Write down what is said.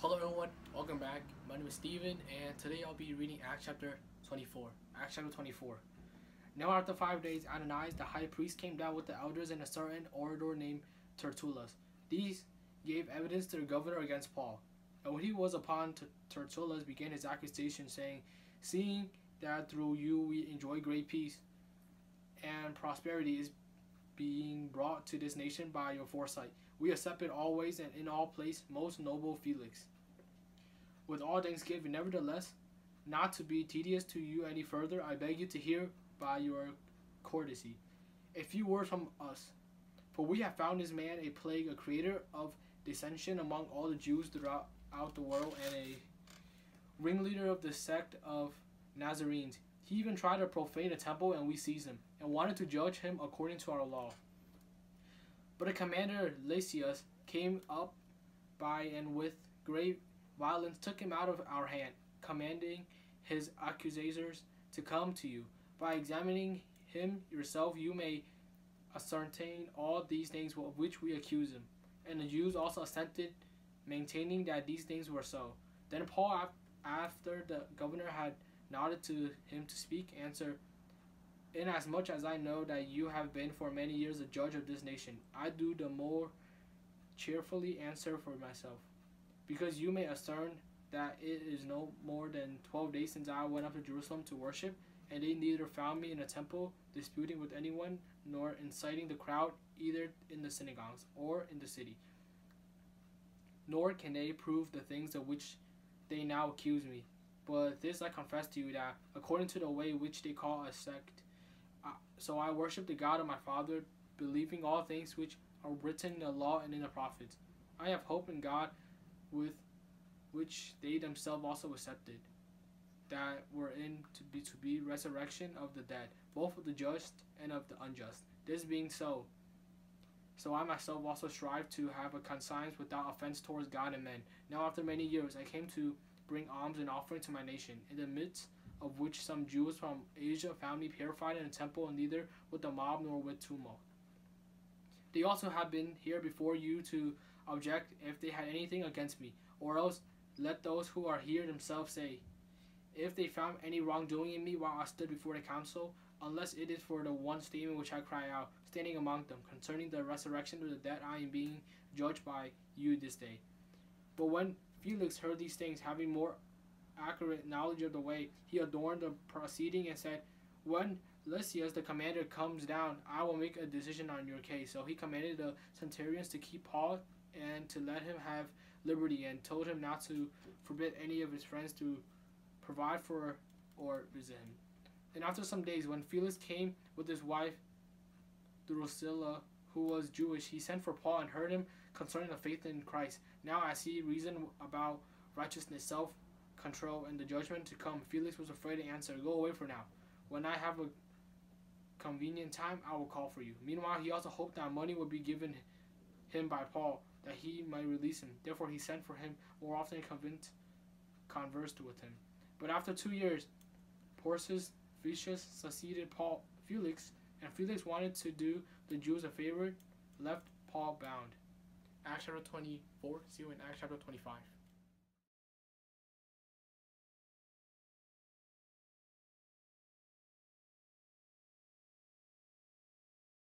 Hello everyone, welcome back. My name is Steven and today I'll be reading Acts chapter 24. Acts chapter 24. Now after 5 days, Ananias the high priest came down with the elders and a certain orator named Tertullus. These gave evidence to the governor against Paul. And when he was upon Tertullus began his accusation, saying, "Seeing that through you we enjoy great peace and prosperity is being brought to this nation by your foresight, we accept it always and in all place, most noble Felix, with all thanksgiving. Nevertheless, not to be tedious to you any further, I beg you to hear by your courtesy a few words from us. For we have found this man a plague, a creator of dissension among all the Jews throughout the world, and a ringleader of the sect of Nazarenes. He even tried to profane the temple, and we seized him, and wanted to judge him according to our law. But the commander Lysias came up by and with great violence took him out of our hand, commanding his accusers to come to you. By examining him yourself, you may ascertain all these things of which we accuse him. And the Jews also assented, maintaining that these things were so. Then Paul, after the governor had nodded to him to speak, answered, "Inasmuch as I know that you have been for many years a judge of this nation, I do the more cheerfully answer for myself, because you may ascertain that it is no more than 12 days since I went up to Jerusalem to worship, and they neither found me in a temple disputing with anyone, nor inciting the crowd either in the synagogues or in the city. Nor can they prove the things of which they now accuse me. But this I confess to you, that according to the way which they call a sect, so I worship the God of my father, believing all things which are written in the law and in the prophets. I have hope in God, with which they themselves also accepted, that were in to be resurrection of the dead, both of the just and of the unjust. This being so I myself also strive to have a conscience without offense towards God and men. Now after many years I came to bring alms and offering to my nation, in the midst of which some Jews from Asia found me purified in the temple, and neither with the mob nor with tumult. They also have been here before you to object if they had anything against me, or else let those who are here themselves say, if they found any wrongdoing in me while I stood before the council, unless it is for the one statement which I cry out, standing among them, concerning the resurrection of the dead, I am being judged by you this day." But when Felix heard these things, having more accurate knowledge of the way, he adorned the proceeding and said, "When Lysias the commander comes down, I will make a decision on your case." So he commanded the centurions to keep Paul and to let him have liberty, and told him not to forbid any of his friends to provide for or visit him. And after some days, when Felix came with his wife Drusilla, who was Jewish, he sent for Paul and heard him concerning the faith in Christ. Now as he reasoned about righteousness, self-control, and the judgment to come, Felix was afraid to answer, "Go away for now. When I have a convenient time, I will call for you." Meanwhile, he also hoped that money would be given him by Paul, that he might release him. Therefore he sent for him more often and conversed with him. But after 2 years, Porcius Festus succeeded Felix, and Felix wanted to do the Jews a favor, left Paul bound. Acts chapter 24. See you in Acts chapter 25.